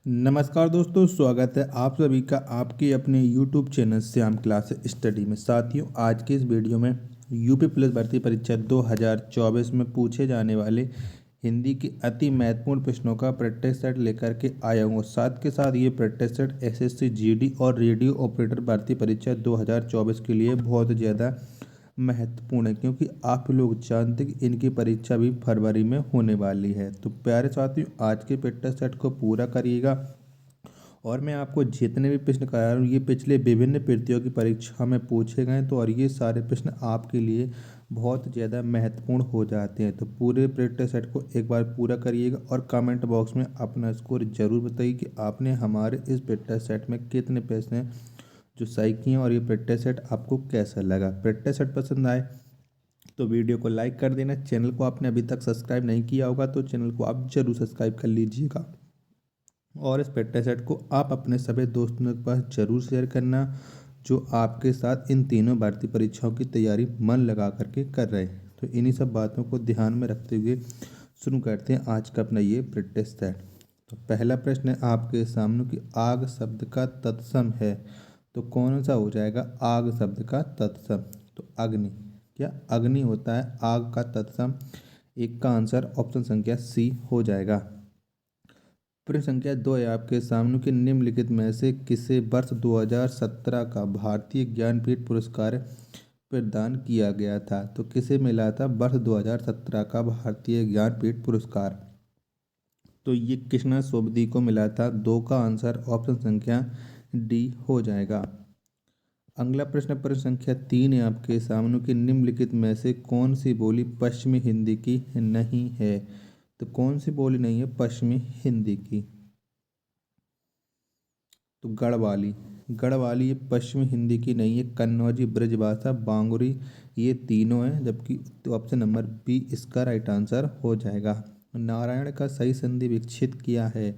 नमस्कार दोस्तों, स्वागत है आप सभी का आपके अपने YouTube channel Shyam class study में। साथियों, आज के इस वीडियो में यूपी पुलिस भर्ती परीक्षा 2024 में पूछे जाने वाले हिंदी के अति महत्वपूर्ण प्रश्नों का प्रैक्टिस सेट लेकर के आया हूँ। साथ के साथ ये प्रैक्टिस सेट एसएससी जीडी और रेडियो ऑपरेटर भर्ती परीक्षा 2024 के लिए बहुत ज़्यादा महत्वपूर्ण है, क्योंकि आप लोग जानते हैं कि इनकी परीक्षा भी फरवरी में होने वाली है। तो प्यारे साथियों, आज के प्रैक्टिस सेट को पूरा करिएगा और मैं आपको जितने भी प्रश्न करा रहा हूँ ये पिछले विभिन्न प्रतियोगी परीक्षा में पूछे गए। तो और ये सारे प्रश्न आपके लिए बहुत ज़्यादा महत्वपूर्ण हो जाते हैं। तो पूरे प्रैक्टिस सेट को एक बार पूरा करिएगा और कमेंट बॉक्स में अपना स्कोर जरूर बताइए कि आपने हमारे इस प्रैक्टिस सेट में कितने प्रश्न जो सही किए और ये प्रैक्टिस सेट आपको कैसा लगा। प्रैक्टिस सेट पसंद आए तो वीडियो को लाइक कर देना। चैनल को आपने अभी तक सब्सक्राइब नहीं किया होगा तो चैनल को आप जरूर सब्सक्राइब कर लीजिएगा और इस प्रैक्टिस सेट को आप अपने सभी दोस्तों के पास जरूर शेयर करना जो आपके साथ इन तीनों भर्ती परीक्षाओं की तैयारी मन लगा करके कर रहे हैं। तो इन्हीं सब बातों को ध्यान में रखते हुए शुरू करते हैं आज का अपना ये प्रैक्टिस सेट। तो पहला प्रश्न है आपके सामने कि आग शब्द का तत्सम है, तो कौन सा हो जाएगा आग शब्द का तत्सम। तो अग्नि, क्या अग्नि होता है आग का तत्सम। एक का आंसर ऑप्शन संख्या सी हो जाएगा। प्रश्न संख्या 2 है आपके सामने कि निम्नलिखित में से किसे वर्ष 2017 का भारतीय ज्ञानपीठ पुरस्कार प्रदान किया गया था। तो किसे मिला था वर्ष 2017 का भारतीय ज्ञानपीठ पुरस्कार। तो ये कृष्णा सोबती को मिला था। 2 का आंसर ऑप्शन संख्या डी हो जाएगा। अगला प्रश्न संख्या 3 है आपके सामने कि निम्नलिखित में से कौन सी बोली पश्चिमी हिंदी की नहीं है। तो कौन सी बोली नहीं है पश्चिमी हिंदी की। तो गढ़वाली, गढ़वाली ये पश्चिमी हिंदी की नहीं है। कन्नौजी, ब्रजभाषा, बांगुरी ये तीनों हैं, जबकि तो ऑप्शन नंबर बी इसका राइट आंसर हो जाएगा। नारायण का सही संधि विच्छेद किया है,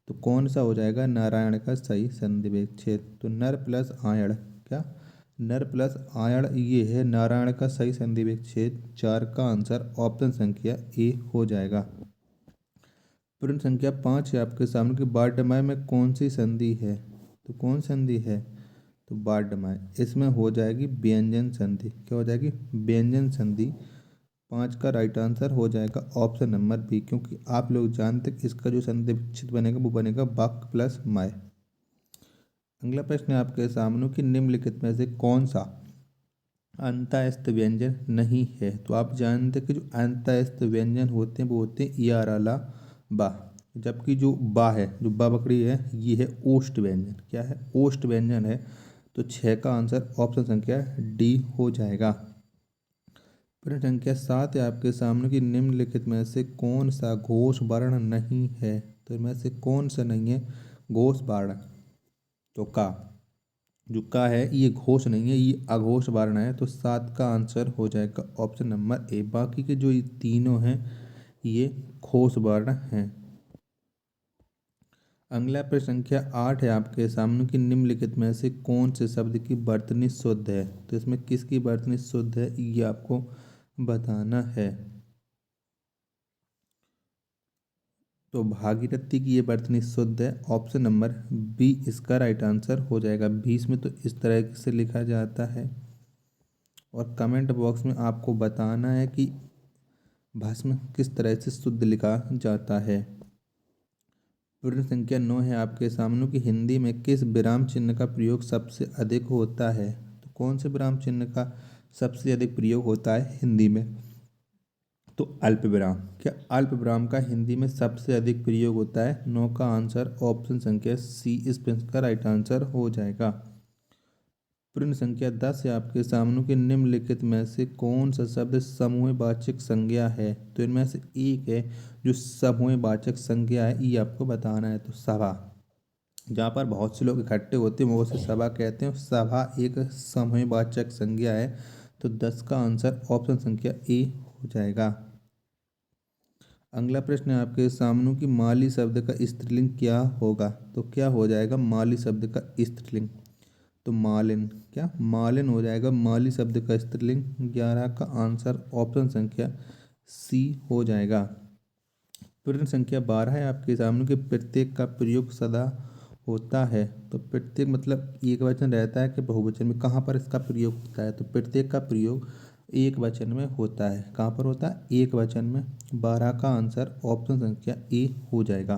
तो कौन सा हो जाएगा नारायण का सही संधि विच्छेद। तो नर प्लस आयण, क्या नर प्लस आयण ये है नारायण का सही संधि विच्छेद। 4 का आंसर ऑप्शन संख्या ए हो जाएगा। प्रश्न संख्या 5 है आपके सामने कि बारडमाय में कौन सी संधि है। तो कौन संधि है तो बारडमाय, इसमें हो जाएगी व्यंजन संधि। क्या हो जाएगी व्यंजन संधि। 5 का राइट आंसर हो जाएगा ऑप्शन नंबर बी, क्योंकि आप लोग जानते हैं कि इसका जो संधि विच्छेद बनेगा वो बनेगा बाक प्लस माय। अगला प्रश्न है आपके सामने कि निम्नलिखित में से कौन सा अंतःस्थ व्यंजन नहीं है। तो आप जानते हैं कि जो अंतःस्थ व्यंजन होते हैं वो होते हैं इयाराला बा, जबकि जो बा है जो बा बकड़ी है ये है ओष्ठ व्यंजन। क्या है ओष्ठ व्यंजन है। तो 6 का आंसर ऑप्शन संख्या डी हो जाएगा। प्रश्न संख्या 7 है आपके सामने कि निम्नलिखित में से कौन सा घोष वर्ण नहीं है। तो इनमें से कौन सा नहीं है घोष वर्ण। तो का जो का है ये घोष नहीं है, ये अघोष वर्ण है। तो 7 का आंसर हो जाएगा ऑप्शन नंबर ए। बाकी के जो ये तीनों हैं ये घोष वर्ण हैं। अगला प्रश्न संख्या 8 है आपके सामने कि निम्नलिखित में से कौन से शब्द की वर्तनी शुद्ध है। तो इसमें किसकी वर्तनी शुद्ध है ये आपको बताना है। तो भागीरथी की ये वर्तनी शुद्ध है। ऑप्शन नंबर बी इसका राइट आंसर हो जाएगा। 20 में तो इस तरह से लिखा जाता है और कमेंट बॉक्स में आपको बताना है कि भाषा किस तरह से शुद्ध लिखा जाता है। प्रश्न संख्या 9 है आपके सामने कि हिंदी में किस विराम चिन्ह का प्रयोग सबसे अधिक होता है। तो कौन से विराम चिन्ह का सबसे अधिक प्रयोग होता है हिंदी में। तो अल्प विराम, क्या अल्प विराम का हिंदी में सबसे अधिक प्रयोग होता है। 9 का आंसर ऑप्शन संख्या सी इस प्रश्न का राइट आंसर हो जाएगा। प्रश्न संख्या 10 है आपके सामने कि निम्नलिखित में से कौन सा शब्द समूहवाचक संज्ञा है। तो इनमें से एक है जो समूहवाचक संज्ञा है ये आपको बताना है। तो सभा, जहाँ पर बहुत से लोग इकट्ठे होते हैं वो उसे सभा कहते हैं। सभा एक समूहवाचक संज्ञा है। तो 10 का आंसर ऑप्शन संख्या ए हो जाएगा। अगला प्रश्न है आपके सामने कि माली शब्द का स्त्रीलिंग क्या होगा। तो क्या हो जाएगा माली शब्द का स्त्रीलिंग। तो मालिन, क्या मालिन हो जाएगा माली शब्द का स्त्रीलिंग। 11 का आंसर ऑप्शन संख्या सी हो जाएगा। प्रश्न संख्या 12 है आपके सामने कि प्रत्येक का प्रयोग सदा होता है। तो प्रत्येक मतलब एक वचन रहता है कि बहुवचन में, कहाँ पर इसका प्रयोग होता है? तो प्रत्येक का प्रयोग एक वचन में होता है। कहाँ पर होता है? एक वचन में। 12 का आंसर ऑप्शन संख्या ए हो जाएगा।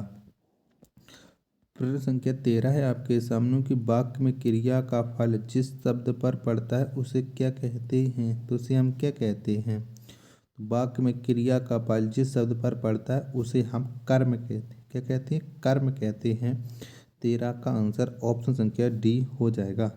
प्रश्न संख्या 13 है आपके सामने कि वाक्य में क्रिया का फल जिस शब्द पर पड़ता है उसे क्या कहते हैं? तो उसे हम क्या कहते हैं? वाक्य में क्रिया का फल जिस शब्द पर पड़ता है उसे हम कर्म कहते हैं। क्या कहते हैं? कर्म कहते हैं। 13 का आंसर ऑप्शन संख्या डी हो जाएगा।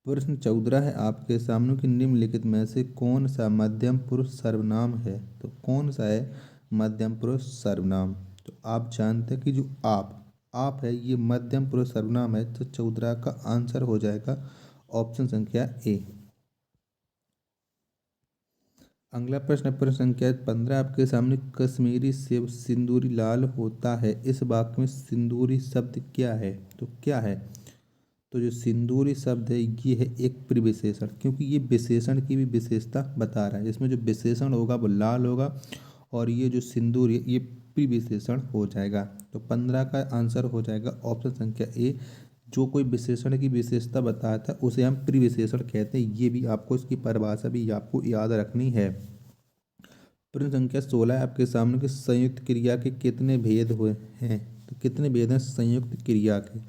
प्रश्न 14 है आपके सामने कि निम्नलिखित में से कौन सा मध्यम पुरुष सर्वनाम है? तो कौन सा है मध्यम पुरुष सर्वनाम? तो आप जानते हैं कि जो आप है ये मध्यम पुरुष सर्वनाम है। तो 14 का आंसर हो जाएगा ऑप्शन संख्या ए। अगला प्रश्न प्रश्न संख्या 15 आपके सामने कश्मीरी सेब सिंदूरी लाल होता है, इस वाक्य में सिंदूरी शब्द क्या है? तो क्या है? तो जो सिंदूरी शब्द है ये है एक प्रिविशेषण, क्योंकि ये विशेषण की भी विशेषता बता रहा है। इसमें जो विशेषण होगा वो लाल होगा और ये जो सिंदूर है ये प्रिविशेषण हो जाएगा। तो 15 का आंसर हो जाएगा ऑप्शन संख्या ए। जो कोई विशेषण की विशेषता बताता है उसे हम प्रिविशेषण कहते हैं। ये भी आपको इसकी परिभाषा भी आपको याद रखनी है। प्रश्न संख्या 16 है आपके सामने कि संयुक्त क्रिया के कितने भेद हुए हैं? तो कितने भेद हैं संयुक्त क्रिया के?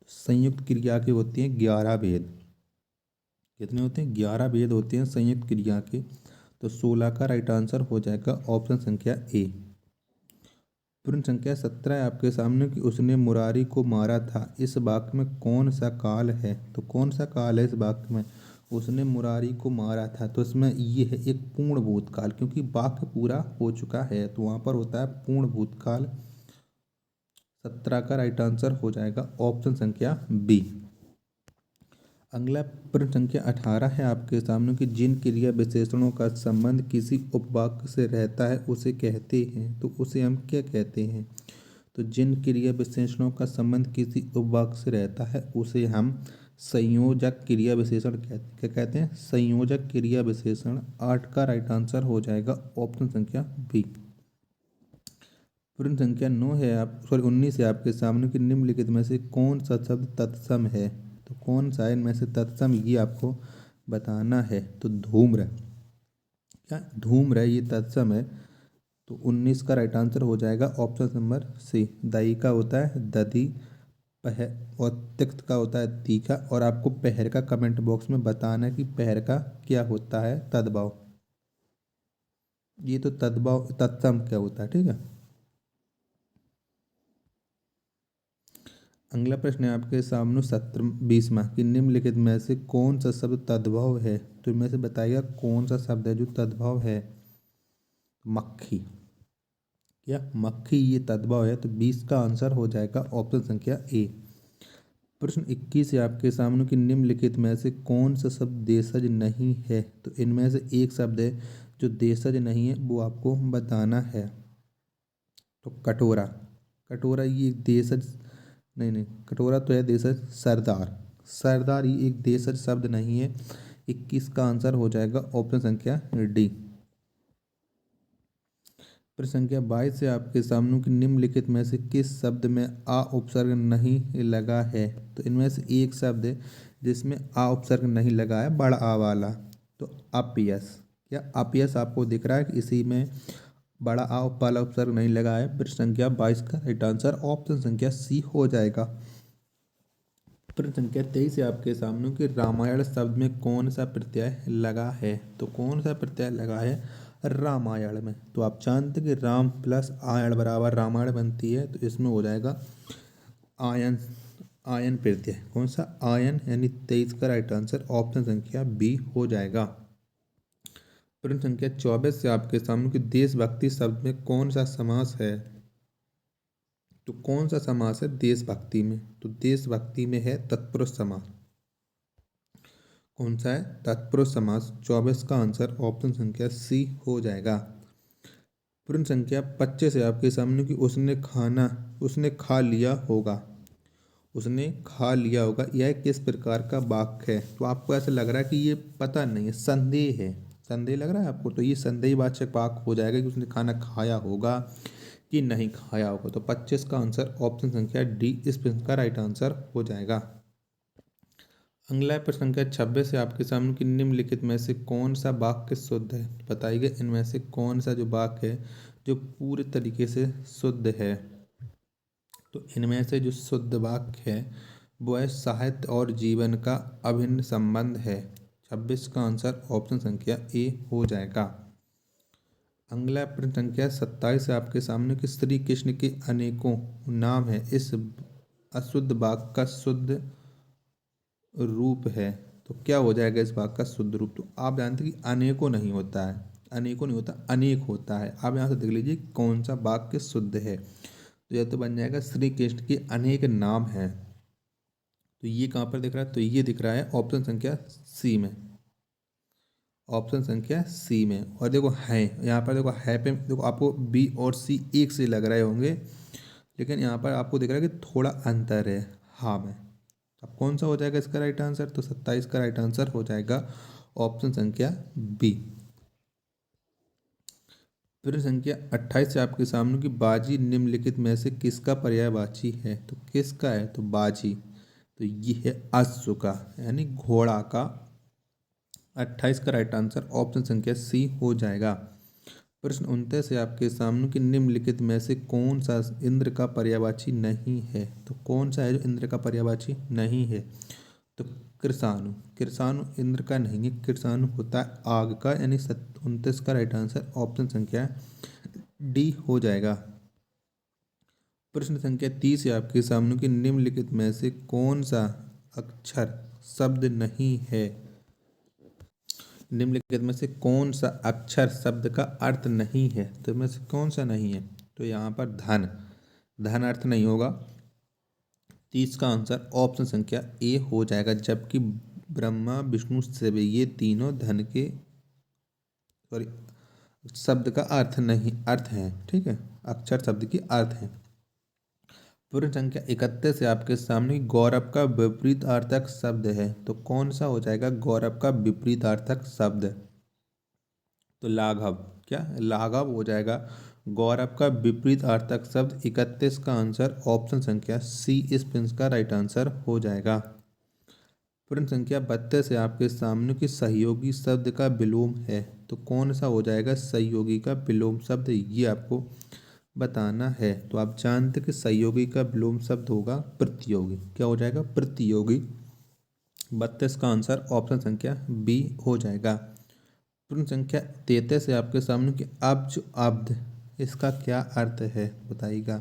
संयुक्त क्रिया के होते हैं 11 भेद। कितने होते हैं? 11 भेद होते हैं संयुक्त क्रिया के। तो 16 का राइट आंसर हो जाएगा ऑप्शन संख्या ए। प्रश्न संख्या 17 है आपके सामने कि उसने मुरारी को मारा था, इस वाक्य में कौन सा काल है? तो कौन सा काल है इस वाक्य में? उसने मुरारी को मारा था, तो इसमें ये है एक पूर्ण भूतकाल, क्योंकि वाक्य पूरा हो चुका है तो वहाँ पर होता है पूर्ण भूतकाल। 17 का राइट आंसर हो जाएगा ऑप्शन संख्या बी। अगला प्रश्न संख्या 18 है आपके सामने कि जिन क्रिया विशेषणों का संबंध किसी उपवाक्य से रहता है उसे कहते हैं, तो उसे हम क्या कहते हैं? तो जिन क्रिया विशेषणों का संबंध किसी उपवाक्य से रहता है उसे हम संयोजक क्रिया विशेषण कहते हैं। क्या कहते हैं? संयोजक क्रिया विशेषण। 8 का राइट आंसर हो जाएगा ऑप्शन संख्या बी। प्रश्न संख्या 19 है आपके सामने कि निम्नलिखित में से कौन सा शब्द तत्सम है? तो कौन सा है इनमें से तत्सम, ये आपको बताना है। तो धूम्र, क्या धूम्र है ये तत्सम है। तो 19 का राइट आंसर हो जाएगा ऑप्शन नंबर सी। दही का होता है दधी, पह और तिक्त का होता है तीखा। और आपको पहर का कमेंट बॉक्स में बताना है कि पहर का क्या होता है तद्भव। ये तो तद्भव तत्सम क्या होता है, ठीक है। अगला प्रश्न है आपके सामने 20वां कि निम्नलिखित में से कौन सा शब्द तद्भव है? तो इनमें से बताइएगा कौन सा शब्द है जो तद्भव है। मक्खी, क्या मक्खी ये तद्भव है? तो 20 का आंसर हो जाएगा ऑप्शन संख्या ए। प्रश्न 21 है आपके सामने कि निम्नलिखित में से कौन सा शब्द देशज नहीं है? तो इनमें से एक शब्द है जो देशज नहीं है, वो आपको बताना है। तो कटोरा, कटोरा ये एक देशज नहीं, कटोरा तो है देशज। सरदार, सरदार ये एक देशज शब्द नहीं है। 21 का आंसर हो जाएगा ऑप्शन संख्या डी। प्रश्न संख्या 22 से आपके सामने कि निम्नलिखित में से किस शब्द में आ उपसर्ग नहीं लगा है? तो इनमें से एक शब्द है जिसमें आ उपसर्ग नहीं लगा है, बड़ा आ वाला। तो अपयस, क्या अपयस आपको दिख रहा है कि इसी में बड़ा आ वाला उपसर्ग नहीं लगा है। प्रश्न संख्या 22 का राइट आंसर ऑप्शन संख्या सी हो जाएगा। प्रश्न संख्या 23 से आपके सामने कि रामायण शब्द में कौन सा प्रत्यय लगा है? तो कौन सा प्रत्यय लगा है रामायण में? तो आप जानते हैं कि राम प्लस आयण बराबर रामायण बनती है, तो इसमें हो जाएगा आयन, आयन प्रत्यय। कौन सा? आयन, यानी 23 का राइट आंसर ऑप्शन संख्या बी हो जाएगा। प्रश्न संख्या 24 से आपके सामने कि देशभक्ति शब्द में कौन सा समास है? तो कौन सा समास है देशभक्ति में? तो देशभक्ति में है तत्पुरुष समास। कौन सा है? तत्पुरुष समास। 24 का आंसर ऑप्शन संख्या सी हो जाएगा। प्रश्न संख्या 25 है आपके सामने कि उसने खा लिया होगा, उसने खा लिया होगा, यह किस प्रकार का वाक्य है? तो आपको ऐसा लग रहा है कि ये पता नहीं है, संदेह है। संदेह लग रहा है आपको, तो ये संदेहवाचक वाक्य हो जाएगा कि उसने खाना खाया होगा कि नहीं खाया होगा। तो 25 का आंसर ऑप्शन संख्या डी इस प्रश्न का राइट आंसर हो जाएगा। अगला प्रश्न संख्या 26 है आपके सामने कि निम्नलिखित में से कौन सा वाक्य शुद्ध है। बताइए इनमें से कौन सा जो वाक्य है जो पूरे तरीके से शुद्ध है। तो इनमें से जो शुद्ध वाक्य है वो है साहित्य और जीवन का अभिन्न संबंध है। 26 का आंसर ऑप्शन संख्या ए हो जाएगा। अगला प्रश्न संख्या 27 है आपके सामने कि श्री कृष्ण के अनेकों नाम है, इस अशुद्ध वाक्य का शुद्ध रूप है। तो क्या हो जाएगा इस वाक्य का शुद्ध रूप। तो आप जानते हैं कि अनेकों नहीं होता है, अनेकों नहीं होता, अनेक होता है। आप यहाँ से देख लीजिए कौन सा वाक्य शुद्ध है। तो यह तो बन जाएगा श्री कृष्ण के अनेक नाम हैं। तो ये कहाँ पर दिख रहा है, तो ये दिख रहा है ऑप्शन संख्या सी में, ऑप्शन संख्या सी में। और देखो है यहाँ पर, देखो है पे देखो आपको बी और सी एक से लग रहे होंगे, लेकिन यहाँ पर आपको दिख रहा है कि थोड़ा अंतर है हाँ में। अब कौन सा हो जाएगा इसका राइट आंसर। तो 27 का राइट आंसर हो जाएगा ऑप्शन संख्या बी। प्रश्न संख्या 28 से आपके सामने की बाजी निम्नलिखित में से किसका पर्यायवाची है। तो किसका है, तो बाजी, तो ये है अश्व का यानी घोड़ा का। 28 का राइट आंसर ऑप्शन संख्या सी हो जाएगा। प्रश्न 29 है आपके सामने कि निम्नलिखित में से कौन सा इंद्र का पर्यायवाची नहीं है। तो कौन सा है जो इंद्र का पर्यायवाची नहीं है। तो कृषाणु, कृषाणु इंद्र का नहीं है, कृषाणु होता है आग का, यानी 29 का राइट आंसर ऑप्शन संख्या डी हो जाएगा। प्रश्न संख्या 30 है आपके सामने कि निम्नलिखित में से कौन सा अक्षर शब्द नहीं है। निम्नलिखित में से कौन सा अक्षर शब्द का अर्थ नहीं है। तो इनमें से कौन सा नहीं है। तो यहाँ पर धन, धन अर्थ नहीं होगा। 30 का आंसर ऑप्शन संख्या ए हो जाएगा। जबकि ब्रह्मा विष्णु शिव ये तीनों धन के सॉरी शब्द का अर्थ नहीं, अर्थ है, ठीक है, अक्षर शब्द की अर्थ है। प्रश्न संख्या 31 से आपके सामने गौरव का विपरीतार्थक शब्द है। तो कौन सा हो जाएगा गौरव का विपरीतार्थक शब्द। तो लाघव, क्या लाघव हो जाएगा गौरव का विपरीतार्थक शब्द। 31 का आंसर ऑप्शन संख्या सी इस प्रश्न का राइट आंसर हो जाएगा। प्रश्न संख्या 32 से आपके सामने कि सहयोगी शब्द का विलोम है। तो कौन सा हो जाएगा सहयोगी का विलोम शब्द, ये आपको बताना है। तो आप जानते कि सहयोगी का विलोम शब्द होगा प्रतियोगी। क्या हो जाएगा, प्रतियोगी। 32 का आंसर ऑप्शन संख्या बी हो जाएगा। प्रश्न संख्या 33 से आपके सामने कि अब्ज अब्द इसका क्या अर्थ है बताइएगा।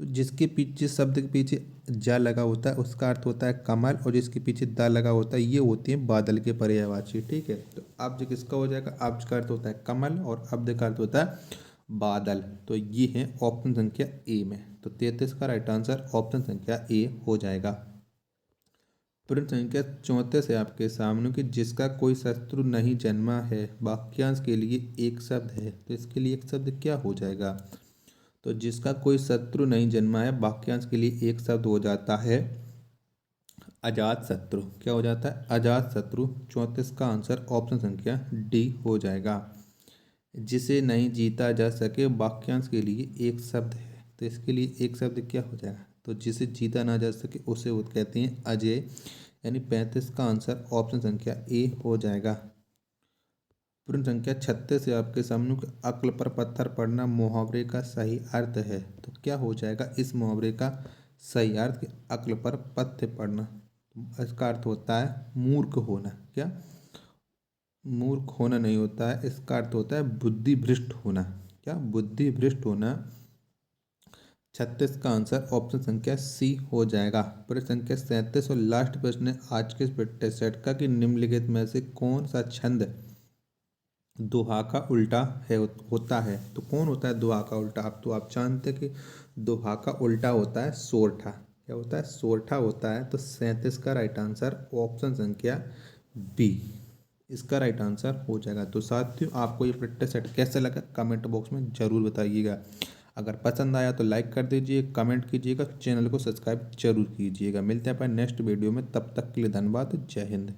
तो जिसके पीछे शब्द के पीछे जा लगा होता है उसका अर्थ होता है कमल, और जिसके पीछे दा लगा होता है ये होते हैं बादल के पर्यायवाची, ठीक है। तो अब्ज किसका हो जाएगा, अब्ज का अर्थ होता है कमल और अब्द का अर्थ होता है बादल। तो ये है ऑप्शन संख्या ए में। तो 33 का राइट आंसर ऑप्शन संख्या ए हो जाएगा। प्रश्न संख्या 34 है आपके सामने कि जिसका कोई शत्रु नहीं जन्मा है वाक्यांश के लिए एक शब्द है। तो इसके लिए एक शब्द क्या हो जाएगा। तो जिसका कोई शत्रु नहीं जन्मा है वाक्यांश के लिए एक शब्द हो जाता है अजात शत्रु। क्या हो जाता है, अजात शत्रु। 34 का आंसर ऑप्शन संख्या डी हो जाएगा। जिसे नहीं जीता जा सके वाक्यांश के लिए एक शब्द है। तो इसके लिए एक शब्द क्या हो जाएगा। तो जिसे जीता ना जा सके उसे वो कहते हैं अजय, यानी 35 का आंसर ऑप्शन संख्या ए हो जाएगा। प्रश्न संख्या 36 से आपके सामने अक्ल पर पत्थर पड़ना मुहावरे का सही अर्थ है। तो क्या हो जाएगा इस मुहावरे का सही अर्थ कि अक्ल पर पत्थर पड़ना। इसका अर्थ होता है मूर्ख होना। क्या, मूर्ख होना नहीं होता है, इसका अर्थ होता है बुद्धि भ्रष्ट होना। क्या, बुद्धि भ्रष्ट होना। 36 का आंसर ऑप्शन संख्या सी हो जाएगा। प्रश्न संख्या 37 और लास्ट प्रश्न है आज के इस सेट का कि निम्नलिखित में से कौन सा छंद दोहा का उल्टा है होता है। तो कौन होता है दोहा का उल्टा। आप तो आप जानते हैं कि दोहा का उल्टा होता है सोरठा। क्या होता है, सोरठा होता है। तो 37 का राइट आंसर ऑप्शन संख्या बी इसका राइट आंसर हो जाएगा। तो साथियों आपको ये प्रैक्टिस सेट कैसा लगा कमेंट बॉक्स में ज़रूर बताइएगा। अगर पसंद आया तो लाइक कर दीजिए, कमेंट कीजिएगा, चैनल को सब्सक्राइब जरूर कीजिएगा। मिलते हैं अपन नेक्स्ट वीडियो में, तब तक के लिए धन्यवाद, जय हिंद।